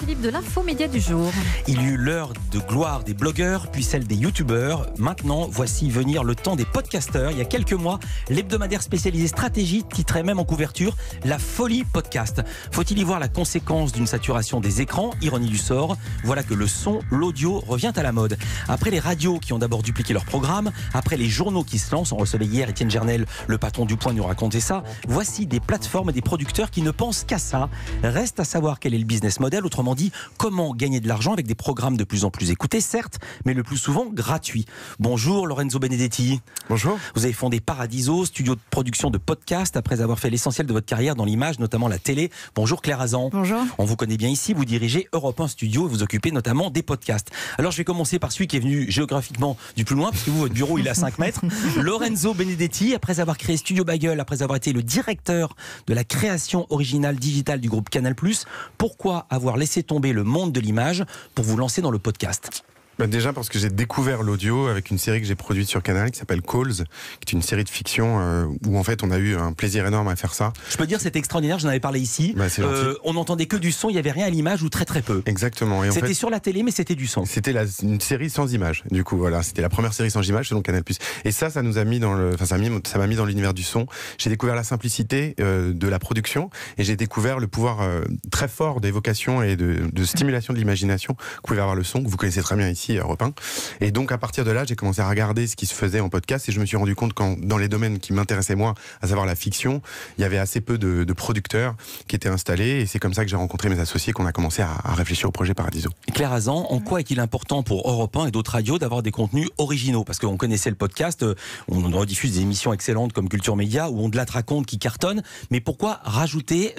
Philippe de l'Infomédia du jour. Il y eut l'heure de gloire des blogueurs, puis celle des youtubeurs. Maintenant, voici venir le temps des podcasteurs. Il y a quelques mois, l'hebdomadaire spécialisé stratégie titrait même en couverture « La folie podcast ». Faut-il y voir la conséquence d'une saturation des écrans? Ironie du sort, voilà que le son, l'audio revient à la mode. Après les radios qui ont d'abord dupliqué leur programme, après les journaux qui se lancent, on recevait hier Étienne Gernel, le patron du Point, nous racontait ça, voici des plateformes et des producteurs qui ne pensent qu'à ça. Reste à savoir quel est le business model, autrement dit, comment gagner de l'argent avec des programmes de plus en plus écoutés, certes, mais le plus souvent gratuits. Bonjour Lorenzo Benedetti. Bonjour. Vous avez fondé Paradiso, studio de production de podcasts, après avoir fait l'essentiel de votre carrière dans l'image, notamment la télé. Bonjour Claire Azan. Bonjour. On vous connaît bien ici, vous dirigez Europe 1 Studio et vous occupez notamment des podcasts. Alors je vais commencer par celui qui est venu géographiquement du plus loin, parce que vous, votre bureau il est à 5 mètres. Lorenzo Benedetti, après avoir créé Studio Bagel, après avoir été le directeur de la création originale digitale du groupe Canal+, pourquoi avoir laissé tomber le monde de l'image pour vous lancer dans le podcast ? Déjà parce que j'ai découvert l'audio avec une série que j'ai produite sur Canal qui s'appelle Calls, qui est une série de fiction où en fait on a eu un plaisir énorme à faire ça. Je peux dire c'était extraordinaire, j'en avais parlé ici. On n'entendait que du son, il n'y avait rien à l'image ou très très peu. Exactement. Et c'était en fait, sur la télé mais c'était du son. C'était une série sans images. Du coup voilà, c'était la première série sans images selon Canal+. Et ça nous a mis dans ça m'a mis dans l'univers du son. J'ai découvert la simplicité de la production et j'ai découvert le pouvoir très fort d'évocation et de stimulation de l'imagination que pouvait avoir le son, que vous connaissez très bien ici. Europe 1. Et donc à partir de là, j'ai commencé à regarder ce qui se faisait en podcast et je me suis rendu compte que dans les domaines qui m'intéressaient moi, à savoir la fiction, il y avait assez peu de producteurs qui étaient installés et c'est comme ça que j'ai rencontré mes associés qu'on a commencé à réfléchir au projet Paradiso. Claire Azan, en quoi est-il important pour Europe 1 et d'autres radios d'avoir des contenus originaux? Parce qu'on connaissait le podcast, on rediffuse des émissions excellentes comme Culture Média où on de la raconte qui cartonne, mais pourquoi rajouter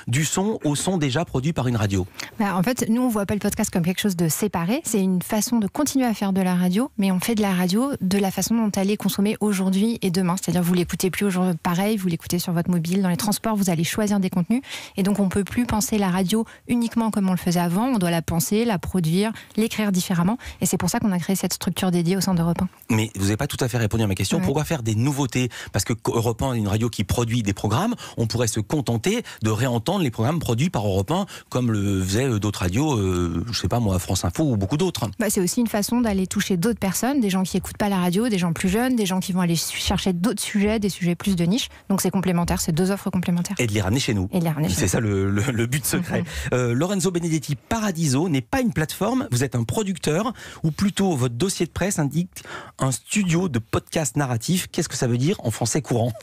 du son au son déjà produit par une radio? En fait, nous on voit pas le podcast comme quelque chose de séparé, c'est une façon de continuer à faire de la radio, mais on fait de la radio de la façon dont elle est consommée aujourd'hui et demain. C'est-à-dire vous l'écoutez plus aujourd'hui pareil, vous l'écoutez sur votre mobile, dans les transports, vous allez choisir des contenus. Et donc on peut plus penser la radio uniquement comme on le faisait avant. On doit la penser, la produire, l'écrire différemment. Et c'est pour ça qu'on a créé cette structure dédiée au sein d'Europe 1. Mais vous n'avez pas tout à fait répondu à ma question. Ouais. Pourquoi faire des nouveautés? Parce que Europe 1 est une radio qui produit des programmes. On pourrait se contenter de réentendre les programmes produits par Europe 1 comme le faisaient d'autres radios, je sais pas moi, France Info ou beaucoup d'autres. C'est aussi une façon d'aller toucher d'autres personnes, des gens qui n'écoutent pas la radio, des gens plus jeunes, des gens qui vont aller chercher d'autres sujets, des sujets plus de niche. Donc c'est complémentaire, c'est deux offres complémentaires. Et de les ramener chez nous. C'est ça le but secret. Lorenzo Benedetti, Paradiso n'est pas une plateforme, vous êtes un producteur, ou plutôt votre dossier de presse indique un studio de podcast narratif. Qu'est-ce que ça veut dire en français courant?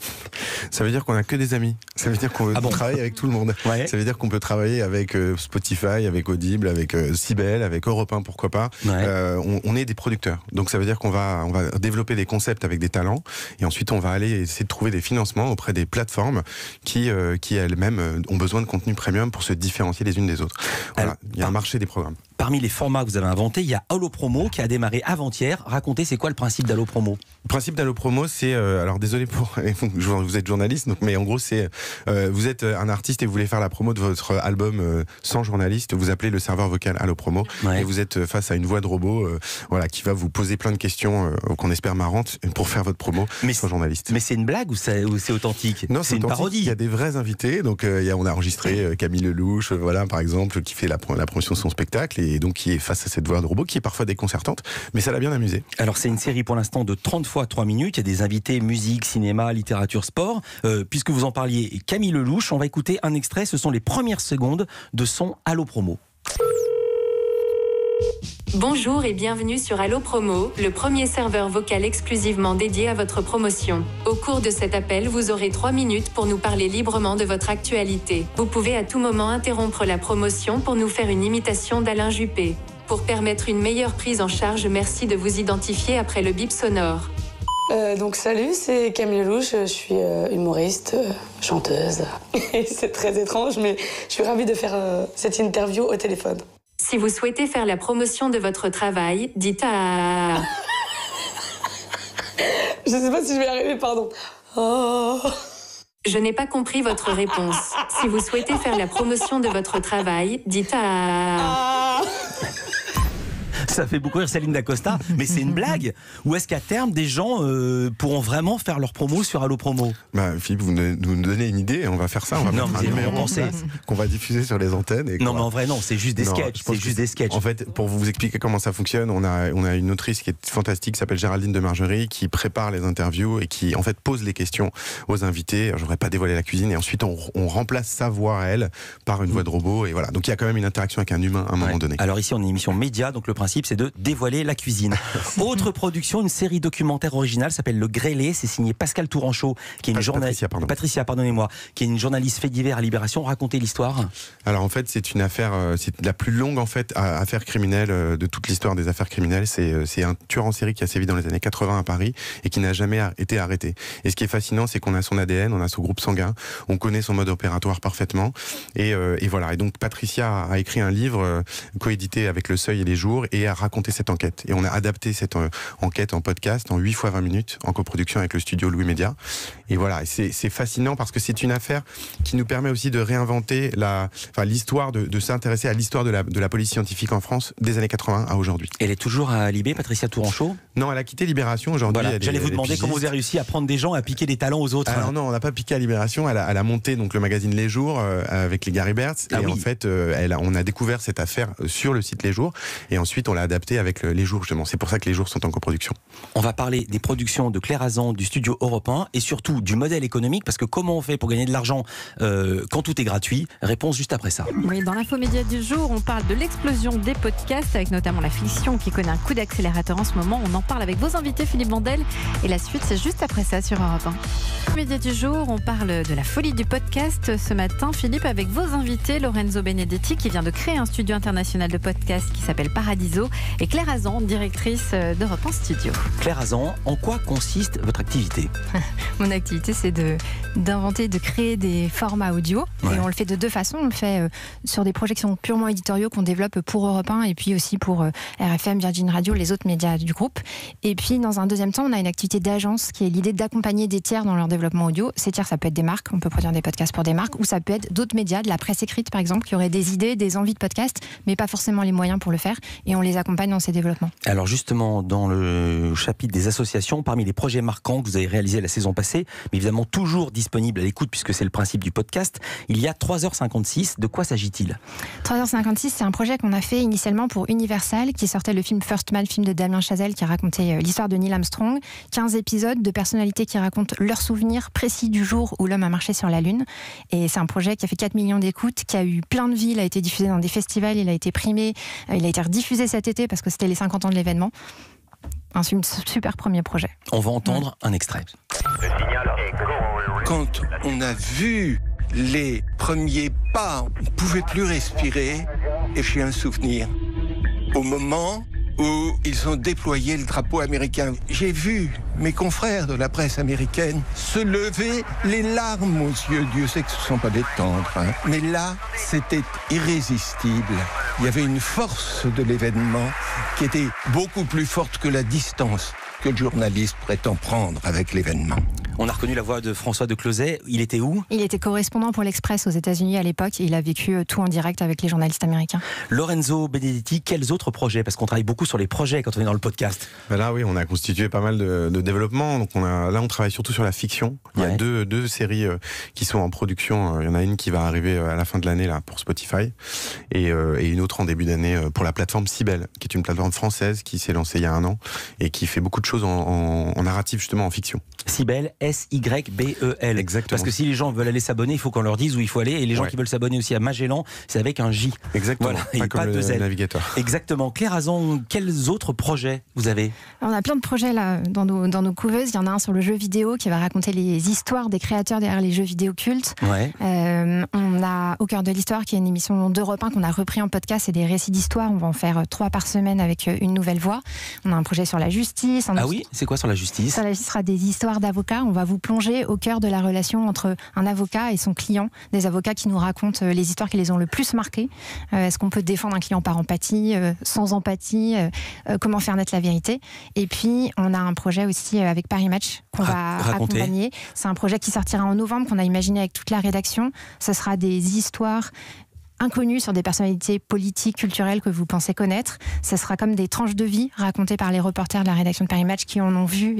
Ça veut dire qu'on n'a que des amis. Ça veut dire qu'on travaille avec tout le monde. Ouais. Ça veut dire qu'on peut travailler avec Spotify, avec Audible, avec Sibel, avec Europe 1, pourquoi pas. Ouais. On est des producteurs. Donc ça veut dire qu'on va développer des concepts avec des talents et ensuite on va aller essayer de trouver des financements auprès des plateformes qui elles-mêmes ont besoin de contenu premium pour se différencier les unes des autres. Voilà. Il y a un marché des programmes. Parmi les formats que vous avez inventés, il y a Allo Promo qui a démarré avant-hier. Racontez, c'est quoi le principe d'Allo Promo? Le principe d'Allo Promo, c'est... alors désolé pour... Vous êtes journaliste, donc, mais en gros, c'est... vous êtes un artiste et vous voulez faire la promo de votre album sans journaliste. Vous appelez le serveur vocal Allo Promo. Ouais. Et vous êtes face à une voix de robot qui va vous poser plein de questions qu'on espère marrantes pour faire votre promo sans journaliste. Mais c'est une blague ou c'est authentique? Non, c'est une parodie. Il y a des vrais invités. Donc on a enregistré Camille Lelouch, par exemple, qui fait la promotion de son spectacle et donc qui est face à cette voix de robot qui est parfois déconcertante, mais ça l'a bien amusé. Alors c'est une série pour l'instant de 30 fois 3 minutes, il y a des invités musique, cinéma, littérature, sport. Puisque vous en parliez, Camille Lelouch, on va écouter un extrait, ce sont les premières secondes de son Allo Promo. Bonjour et bienvenue sur Allo Promo, le premier serveur vocal exclusivement dédié à votre promotion. Au cours de cet appel, vous aurez 3 minutes pour nous parler librement de votre actualité. Vous pouvez à tout moment interrompre la promotion pour nous faire une imitation d'Alain Juppé. Pour permettre une meilleure prise en charge, merci de vous identifier après le bip sonore. Donc salut, c'est Camille Lelouch, je suis humoriste, chanteuse. C'est très étrange, mais je suis ravie de faire cette interview au téléphone. Si vous souhaitez faire la promotion de votre travail, dites à... Je sais pas si je vais y arriver, pardon. Oh. Je n'ai pas compris votre réponse. Si vous souhaitez faire la promotion de votre travail, dites à... Ça fait beaucoup rire Céline Dacosta, mais c'est une blague. Ou est-ce qu'à terme, des gens pourront vraiment faire leur promo sur Allo Promo? Philippe, vous nous donnez une idée, on va faire ça. On va mettre un numéro en place qu'on va diffuser sur les antennes. Non, mais en vrai, non, c'est juste des sketchs. C'est juste des sketchs. En fait, pour vous expliquer comment ça fonctionne, on a une autrice qui est fantastique, qui s'appelle Géraldine de Margerie, qui prépare les interviews et qui en fait pose les questions aux invités. Je voudrais pas dévoiler la cuisine, et ensuite on remplace sa voix à elle par une voix de robot, et voilà. Donc il y a quand même une interaction avec un humain à un moment donné. Alors ici on est une émission média, donc le principe c'est de dévoiler la cuisine. Autre production, une série documentaire originale s'appelle Le Grêlé, c'est signé Pascal Tourangeau, qui est une journaliste. Patricia, pardonnez-moi, qui est une journaliste fait divers à Libération. Racontez l'histoire. Alors en fait c'est une affaire, c'est la plus longue en fait affaire criminelle de toute l'histoire des affaires criminelles. C'est un tueur en série qui a sévi dans les années 80 à Paris et qui n'a jamais été arrêté. Et ce qui est fascinant, c'est qu'on a son ADN, on a son groupe sanguin, on connaît son mode opératoire parfaitement, et voilà. Et donc Patricia a écrit un livre coédité avec Le Seuil et Les Jours, et a raconté cette enquête. Et on a adapté cette enquête en podcast en 8 fois 20 minutes, en coproduction avec le studio Louis Média. Et voilà, c'est fascinant parce que c'est une affaire qui nous permet aussi de réinventer l'histoire, de s'intéresser à l'histoire de la police scientifique en France des années 80 à aujourd'hui. Elle est toujours à Libé, Patricia Tourangeau? Non, elle a quitté Libération aujourd'hui. Voilà. J'allais vous demander comment vous avez réussi à prendre des gens, à piquer des talents aux autres. Alors non, on n'a pas piqué à Libération. Elle a monté donc le magazine Les Jours avec les Gary Bertz. En fait, on a découvert cette affaire sur le site Les Jours, et ensuite on l'a adapté avec Les Jours justement. C'est pour ça que Les Jours sont en coproduction. On va parler des productions de Claire Hazan du studio Europe 1 et surtout du modèle économique, parce que comment on fait pour gagner de l'argent quand tout est gratuit? Réponse juste après ça. Oui, dans l'infomédia du jour, on parle de l'explosion des podcasts, avec notamment la fiction qui connaît un coup d'accélérateur en ce moment. On en parle avec vos invités Philippe Vandel, et la suite c'est juste après ça sur Europe 1. Média du jour, on parle de la folie du podcast ce matin, Philippe, avec vos invités Lorenzo Benedetti qui vient de créer un studio international de podcast qui s'appelle Paradiso, et Claire Hazan, directrice d'Europe 1 Studio. Claire Hazan, en quoi consiste votre activité? Mon activité, c'est d'inventer, de créer des formats audio, et on le fait de deux façons. On le fait sur des projets qui sont purement éditoriaux qu'on développe pour Europe 1 et puis aussi pour RFM, Virgin Radio, les autres médias du groupe. Et puis dans un deuxième temps, on a une activité d'agence qui est l'idée d'accompagner des tiers dans leur développement audio. Ces tiers, ça peut être des marques, on peut produire des podcasts pour des marques, ou ça peut être d'autres médias, de la presse écrite par exemple, qui auraient des idées, des envies de podcast, mais pas forcément les moyens pour le faire, et on les accompagne dans ces développements. Alors justement, dans le chapitre des associations, parmi les projets marquants que vous avez réalisés la saison passée, mais évidemment toujours disponibles à l'écoute puisque c'est le principe du podcast, il y a 3h56. De quoi s'agit-il? 3h56, c'est un projet qu'on a fait initialement pour Universal, qui sortait le film First Man, film de Damien Chazelle, qui racontait l'histoire de Neil Armstrong. 15 épisodes de personnalités qui racontent leurs souvenirs précis du jour où l'homme a marché sur la Lune. Et c'est un projet qui a fait 4 millions d'écoutes, qui a eu plein de vies, il a été diffusé dans des festivals, il a été primé, il a été rediffusé cet été parce que c'était les 50 ans de l'événement. Un super premier projet. On va entendre un extrait. Quand on a vu les premiers pas, on ne pouvait plus respirer, et j'ai un souvenir. Au moment où ils ont déployé le drapeau américain, j'ai vu mes confrères de la presse américaine se lever, les larmes aux yeux. Dieu sait que ce ne sont pas des tendres, hein. Mais là, c'était irrésistible. Il y avait une force de l'événement qui était beaucoup plus forte que la distance que le journaliste prétend prendre avec l'événement. On a reconnu la voix de François de Closet. Il était où? Il était correspondant pour l'Express aux États-Unis à l'époque, et il a vécu tout en direct avec les journalistes américains. Lorenzo Benedetti, quels autres projets? Parce qu'on travaille beaucoup sur les projets quand on est dans le podcast. Là, oui, on a constitué pas mal de développement. Donc on travaille surtout sur la fiction. Il y a deux séries qui sont en production. Il y en a une qui va arriver à la fin de l'année là pour Spotify, et une autre en début d'année pour la plateforme Sibel, qui est une plateforme française qui s'est lancée il y a 1 an et qui fait beaucoup de choses en narratif, justement en fiction. Sibel, S-Y-B-E-L. Exactement. Parce que si les gens veulent aller s'abonner, il faut qu'on leur dise où il faut aller. Et les gens qui veulent s'abonner aussi à Magellan, c'est avec un J. Exactement. Voilà, pas et comme pas de Z. navigateur. Exactement. Claire Hazan, quels autres projets vous avez? On a plein de projets là dans nos couveuses. Il y en a un sur le jeu vidéo qui va raconter les histoires des créateurs derrière les jeux vidéo cultes. On a Au cœur de l'histoire, qui est une émission d'Europe 1 qu'on a repris en podcast. C'est des récits d'histoire. On va en faire 3 par semaine avec une nouvelle voix. On a un projet sur la justice. Ah oui, c'est quoi sur la justice? Sur la justice, sera des histoires d'avocats. On va vous plonger au cœur de la relation entre un avocat et son client. Des avocats qui nous racontent les histoires qui les ont le plus marqués. Est-ce qu'on peut défendre un client par empathie, sans empathie, comment faire naître la vérité. Et puis, on a un projet aussi avec Paris Match qu'on va accompagner. C'est un projet qui sortira en novembre, qu'on a imaginé avec toute la rédaction. Ce sera des histoires inconnus sur des personnalités politiques, culturelles que vous pensez connaître. Ça sera comme des tranches de vie racontées par les reporters de la rédaction de Paris Match qui en ont vu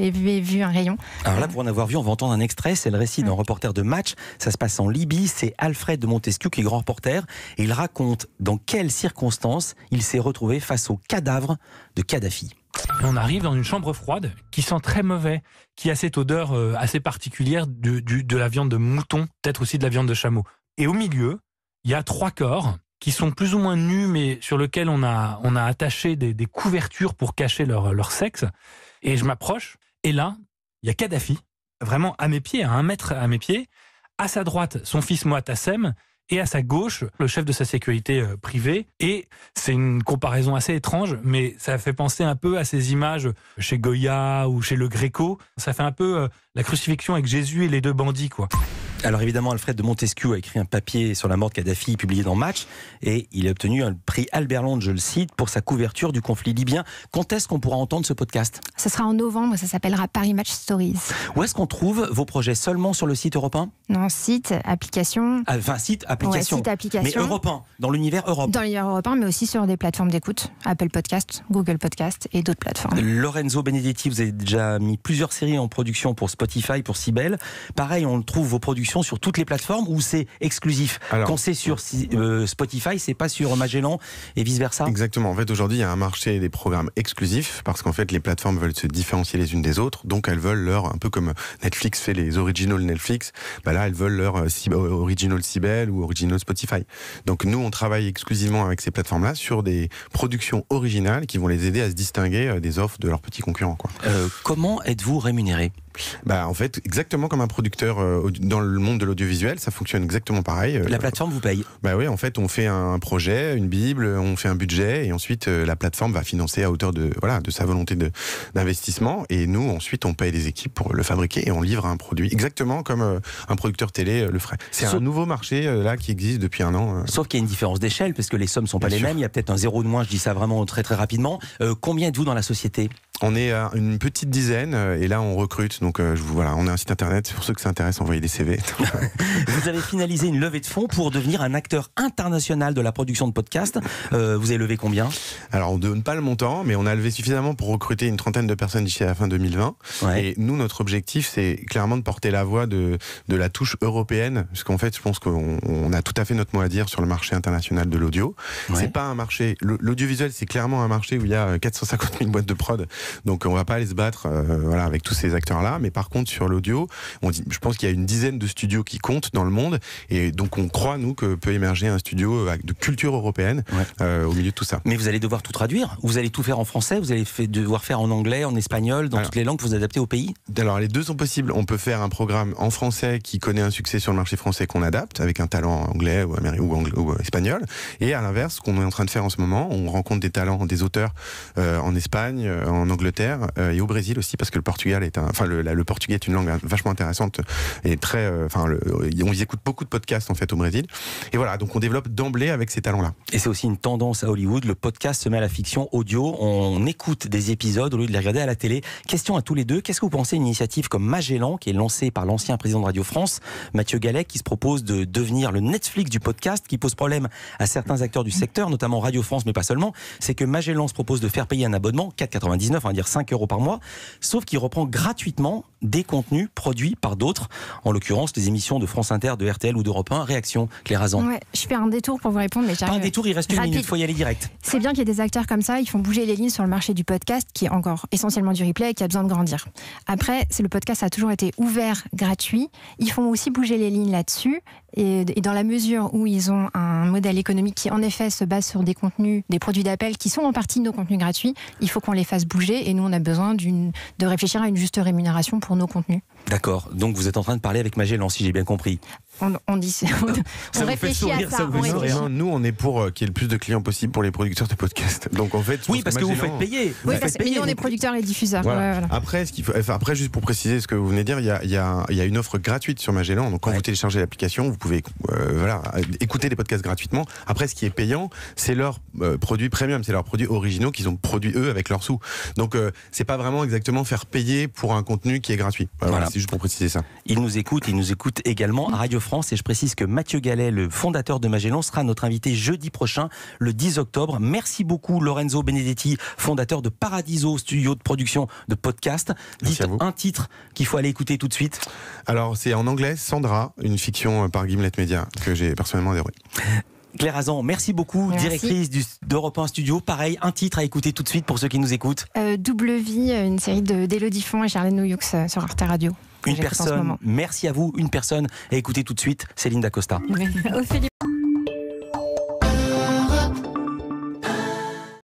un rayon. Alors là, pour en avoir vu, on va entendre un extrait. C'est le récit d'un reporter de Match. Ça se passe en Libye. C'est Alfred de Montesquieu qui est grand reporter. Et il raconte dans quelles circonstances il s'est retrouvé face au cadavre de Kadhafi. On arrive dans une chambre froide qui sent très mauvais, qui a cette odeur assez particulière de la viande de mouton, peut-être aussi de la viande de chameau. Et au milieu, il y a 3 corps qui sont plus ou moins nus, mais sur lesquels on a attaché des couvertures pour cacher leur sexe. Et je m'approche, et là, il y a Kadhafi, vraiment à mes pieds, à 1 mètre à mes pieds. À sa droite, son fils Moatassem, et à sa gauche, le chef de sa sécurité privée. Et c'est une comparaison assez étrange, mais ça fait penser un peu à ces images chez Goya ou chez Le Gréco. Ça fait un peu la crucifixion avec Jésus et les 2 bandits, quoi. Alors évidemment, Alfred de Montesquieu a écrit un papier sur la mort de Kadhafi publié dans Match et il a obtenu un prix Albert Londres, je le cite, pour sa couverture du conflit libyen. Quand est-ce qu'on pourra entendre ce podcast ? Ça sera en novembre, ça s'appellera Paris Match Stories. Où est-ce qu'on trouve vos projets ? Seulement sur le site Europe 1 ? Non, site, application. Enfin, site, application. Ouais, site, application. Mais Europe 1, dans l'univers Europe. Dans l'univers européen, mais aussi sur des plateformes d'écoute, Apple Podcast, Google Podcast et d'autres plateformes. Lorenzo Benedetti, vous avez déjà mis plusieurs séries en production pour Spotify, pour Sibel. Pareil, on trouve vos productions sur toutes les plateformes ou c'est exclusif ? Alors, quand c'est sur Spotify, c'est pas sur Magellan et vice-versa ? Exactement. En fait, aujourd'hui, il y a un marché des programmes exclusifs parce qu'en fait, les plateformes veulent se différencier les unes des autres. Donc, elles veulent un peu comme Netflix fait les originals Netflix, là, elles veulent leur original Sibel ou original Spotify. Donc, nous, on travaille exclusivement avec ces plateformes-là sur des productions originales qui vont les aider à se distinguer des offres de leurs petits concurrents, quoi. Comment êtes-vous rémunéré ? En fait, exactement comme un producteur dans le monde de l'audiovisuel, ça fonctionne exactement pareil. La plateforme vous paye ? Oui, en fait, on fait un projet, une bible, on fait un budget et ensuite la plateforme va financer à hauteur de sa volonté d'investissement et nous, ensuite, on paye des équipes pour le fabriquer et on livre un produit exactement comme un producteur télé le ferait. C'est un nouveau marché là qui existe depuis 1 an. Sauf qu'il y a une différence d'échelle parce que les sommes ne sont pas les mêmes. Il y a peut-être un 0 de moins, je dis ça vraiment très très rapidement. Combien êtes-vous dans la société ? On est à une petite dizaine et là on recrute. Donc on a un site internet. Pour ceux que ça intéresse, envoyez des CV. Vous avez finalisé une levée de fonds pour devenir un acteur international de la production de podcasts. Vous avez levé combien ? Alors on ne donne pas le montant, mais on a levé suffisamment pour recruter une 30aine de personnes d'ici à la fin 2020. Ouais. Et nous, notre objectif, c'est clairement de porter la voix de la touche européenne, parce qu'en fait, je pense qu'on a tout à fait notre mot à dire sur le marché international de l'audio. Ouais. C'est pas un marché. L'audiovisuel, c'est clairement un marché où il y a 450 000 boîtes de prod. Donc on va pas aller se battre avec tous ces acteurs-là. Mais par contre, sur l'audio, je pense qu'il y a une dizaine de studios qui comptent dans le monde. Et donc on croit, nous, que peut émerger un studio de culture européenne au milieu de tout ça. Mais vous allez devoir tout traduire ? Vous allez tout faire en français ? Vous allez devoir faire en anglais, en espagnol, dans toutes les langues que vous adaptez au pays ? Alors les deux sont possibles. On peut faire un programme en français qui connaît un succès sur le marché français qu'on adapte avec un talent anglais ou espagnol. Et à l'inverse, ce qu'on est en train de faire en ce moment, on rencontre des talents, des auteurs en Espagne, en Angleterre et au Brésil aussi, parce que le Portugal le portugais est une langue vachement intéressante et très. On y écoute beaucoup de podcasts en fait au Brésil. Et voilà, donc on développe d'emblée avec ces talents-là. Et c'est aussi une tendance à Hollywood. Le podcast se met à la fiction audio. On écoute des épisodes au lieu de les regarder à la télé. Question à tous les deux. Qu'est-ce que vous pensez d'une initiative comme Magellan, qui est lancée par l'ancien président de Radio France, Mathieu Gallet, qui se propose de devenir le Netflix du podcast, qui pose problème à certains acteurs du secteur, notamment Radio France, mais pas seulement. C'est que Magellan se propose de faire payer un abonnement, 4,99, on va dire 5 € par mois, sauf qu'il reprend gratuitement des contenus produits par d'autres, en l'occurrence les émissions de France Inter, de RTL ou d'Europe 1. Réaction, Claire Azan. Ouais, je fais un détour pour vous répondre, mais j'arrive. Pas un détour, il reste une minute, il faut y aller direct. C'est bien qu'il y ait des acteurs comme ça, ils font bouger les lignes sur le marché du podcast, qui est encore essentiellement du replay et qui a besoin de grandir. Après, le podcast a toujours été ouvert, gratuit. Ils font aussi bouger les lignes là-dessus. Et dans la mesure où ils ont un modèle économique qui en effet se base sur des contenus, des produits d'appel qui sont en partie nos contenus gratuits, il faut qu'on les fasse bouger et nous on a besoin de réfléchir à une juste rémunération pour nos contenus. D'accord, donc vous êtes en train de parler avec Magellan, si j'ai bien compris. On dit on réfléchit à ça. Nous on est pour qu'il y ait le plus de clients possible pour les producteurs de podcasts. Donc en fait, oui, parce que vous faites payer. Oui, parce que nous on est producteurs et diffuseurs. Voilà. Après, juste pour préciser ce que vous venez de dire, il y a une offre gratuite sur Magellan. Donc quand vous téléchargez l'application, vous pouvez écouter des podcasts gratuitement. Après, ce qui est payant, c'est leurs produits premium, c'est leurs produits originaux qu'ils ont produits eux avec leurs sous. Donc c'est pas vraiment exactement faire payer pour un contenu qui est gratuit. Voilà. C'est juste pour préciser ça. Ils nous écoutent également à Radio France. France. Et je précise que Mathieu Gallet, le fondateur de Magellan, sera notre invité jeudi prochain, le 10 octobre. Merci beaucoup Lorenzo Benedetti, fondateur de Paradiso, studio de production de podcast. Dites un titre qu'il faut aller écouter tout de suite. Alors c'est en anglais, Sandra, une fiction par Gimlet Media que j'ai personnellement adoré. Claire Hazan, merci beaucoup, directrice d'Europe 1 Studio. Pareil, un titre à écouter tout de suite pour ceux qui nous écoutent. Double Vie, une série d'Élodie Font et Charlène Noyoux sur Arte Radio. Une personne, merci à vous, une personne à écouter tout de suite, Céline Dacosta. Ophélie.